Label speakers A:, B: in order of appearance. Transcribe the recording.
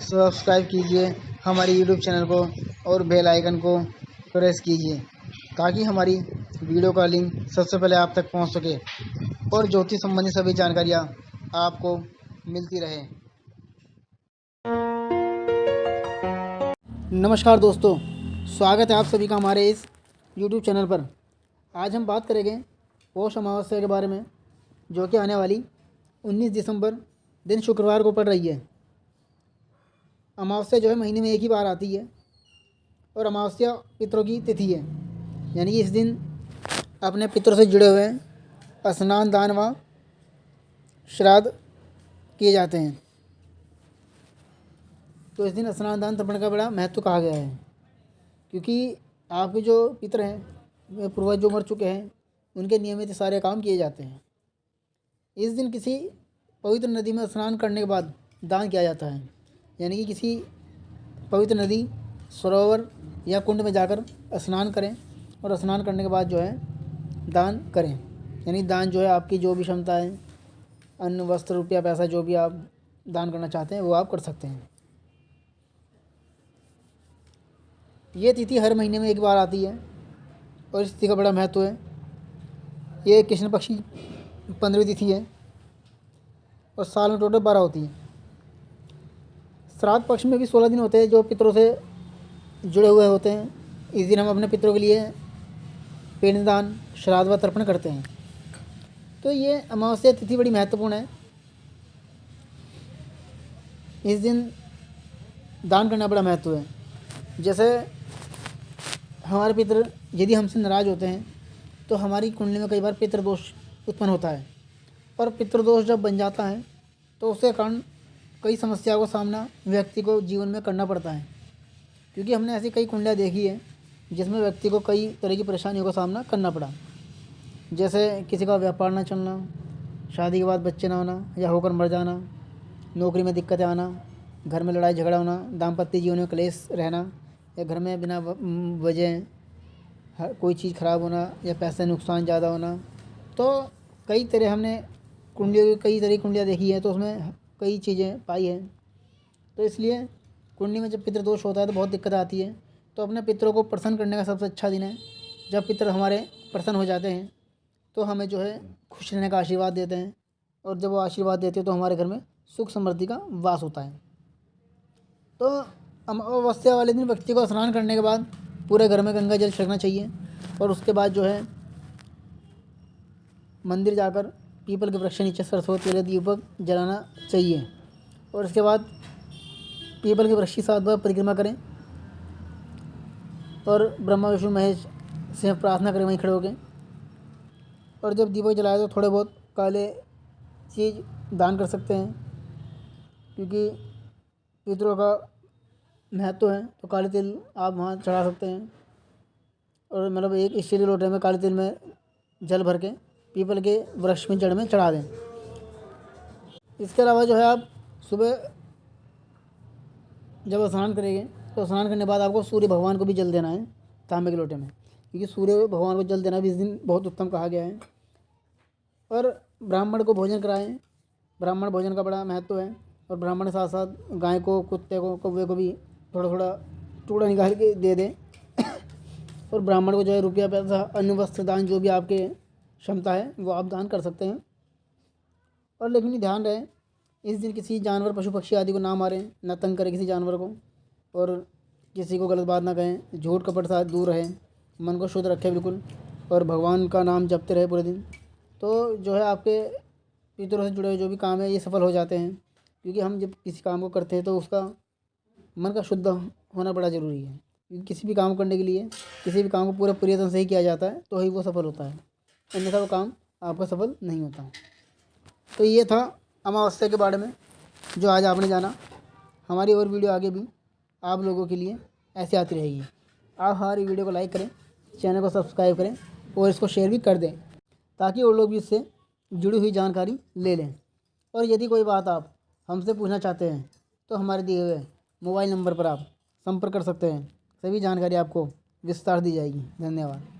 A: Subscribe कीजिए हमारे YouTube channel को और बेल आइकन को प्रेस कीजिए ताकि हमारी वीडियो का लिंक सबसे पहले आप तक पहुंच सके और ज्योतिष संबंधी सभी जानकारियाँ आपको मिलती रहे। नमस्कार दोस्तों, स्वागत है आप सभी का हमारे इस यूट्यूब चैनल पर। आज हम बात करेंगे पौष अमावस्या के बारे में, जो कि आने वाली 19 दिसंबर दिन शुक्रवार को पड़ रही है। अमावस्या जो है महीने में एक ही बार आती है और अमावस्या पितरों की तिथि है, यानी कि इस दिन अपने पितरों से जुड़े हुए स्नान दान व श्राद्ध किए जाते हैं। तो इस दिन स्नान दान तर्पण का बड़ा महत्व कहा गया है, क्योंकि आपके जो पितर हैं, पूर्वज जो मर चुके हैं, उनके नियमित सारे काम किए जाते हैं। इस दिन किसी पवित्र नदी में स्नान करने के बाद दान किया जाता है, यानी कि किसी पवित्र नदी, सरोवर या कुंड में जाकर स्नान करें और स्नान करने के बाद जो है दान करें। यानी दान जो है आपकी जो भी क्षमता है, अन्न वस्त्र रुपया पैसा जो भी आप दान करना चाहते हैं वो आप कर सकते हैं। ये तिथि हर महीने में एक बार आती है और इस तिथि का बड़ा महत्व है। ये कृष्ण पक्ष की 15वीं तिथि है और साल में टोटल 12 होती है। श्राद्ध पक्ष में भी 16 दिन होते हैं जो पितरों से जुड़े हुए होते हैं। इस दिन हम अपने पितरों के लिए पिंडदान, श्राद्ध व तर्पण करते हैं। तो ये अमावस्या तिथि बड़ी महत्वपूर्ण है। इस दिन दान करना बड़ा महत्व है। जैसे हमारे पितर यदि हमसे नाराज़ होते हैं तो हमारी कुंडली में कई बार पितृदोष उत्पन्न होता है, और पितृदोष जब बन जाता है तो उसके कारण कई समस्याओं का सामना व्यक्ति को जीवन में करना पड़ता है। क्योंकि हमने ऐसी कई कुंडलियाँ देखी है जिसमें व्यक्ति को कई तरह की परेशानियों का सामना करना पड़ा। जैसे किसी का व्यापार ना चलना, शादी के बाद बच्चे ना होना या होकर मर जाना, नौकरी में दिक्कतें आना, घर में लड़ाई झगड़ा होना, दाम्पत्य जीवन में क्लेश रहना, या घर में बिना वजह कोई चीज़ ख़राब होना या पैसे नुकसान ज़्यादा होना। तो कई तरह हमने कुंडलियों की कई तरह की कुंडलियाँ देखी है, तो उसमें कई चीज़ें पाई हैं। तो इसलिए कुंडली में जब पितृदोष होता है तो बहुत दिक्कत आती है। तो अपने पितरों को प्रसन्न करने का सबसे अच्छा दिन है। जब पितर हमारे प्रसन्न हो जाते हैं तो हमें जो है खुश रहने का आशीर्वाद देते हैं, और जब वो आशीर्वाद देते हैं तो हमारे घर में सुख समृद्धि का वास होता है। तो अमावस्या वाले दिन व्यक्ति को स्नान करने के बाद पूरे घर में गंगा जल छिड़कना चाहिए, और उसके बाद जो है मंदिर जाकर पीपल के वृक्ष नीचे सरस्वती वाले दीपक जलाना चाहिए, और इसके बाद पीपल के वृक्ष की 7 बार परिक्रमा करें और ब्रह्मा विष्णु महेश से प्रार्थना करें वहीं खड़े होकर। और जब दीपक जलाए तो थोड़े बहुत काले चीज़ दान कर सकते हैं, क्योंकि पितरों का महत्व है। तो काले तिल आप वहाँ चढ़ा सकते हैं, और मतलब एक स्टील लोटे में काले तिल में जल भर के पीपल के वृक्ष में जड़ में चढ़ा दें। इसके अलावा जो है आप सुबह जब स्नान करेंगे तो स्नान करने के बाद आपको सूर्य भगवान को भी जल देना है तांबे के लोटे में, क्योंकि सूर्य भगवान को जल देना भी इस दिन बहुत उत्तम कहा गया है। और ब्राह्मण को भोजन कराएं। ब्राह्मण भोजन का बड़ा महत्व है, और ब्राह्मण के साथ साथ गाय को, कुत्ते को, कौवे को भी थोड़ा थोड़ा टुकड़ा निकाल के दे दें। और ब्राह्मण को जो है रुपया पैसा, अन्न वस्त्र दान जो भी आपके क्षमता है वो आप दान कर सकते हैं। और लेकिन ध्यान रहे, इस दिन किसी जानवर, पशु पक्षी आदि को ना मारें, ना तंग करें किसी जानवर को, और किसी को गलत बात ना कहें, झूठ कपट से दूर रहें, मन को शुद्ध रखें बिल्कुल, और भगवान का नाम जपते रहे पूरे दिन। तो जो है आपके पितरों से जुड़े हुए जो भी काम है ये सफल हो जाते हैं। क्योंकि हम जब किसी काम को करते हैं तो उसका मन का शुद्ध होना बड़ा ज़रूरी है, क्योंकि किसी भी काम करने के लिए किसी भी काम को पूरे प्रयत्न से ही किया जाता है तो ही वो सफल होता है, अन्यथा वो काम आपका सफल नहीं होता। तो ये था अमावस्या के बारे में जो आज आपने जाना। हमारी और वीडियो आगे भी आप लोगों के लिए ऐसे आती रहेगी। आप हमारी वीडियो को लाइक करें, चैनल को सब्सक्राइब करें और इसको शेयर भी कर दें, ताकि और लोग भी इससे जुड़ी हुई जानकारी ले लें। और यदि कोई बात आप हमसे पूछना चाहते हैं तो हमारे दिए हुए मोबाइल नंबर पर आप संपर्क कर सकते हैं। सभी जानकारी आपको विस्तार दी जाएगी। धन्यवाद।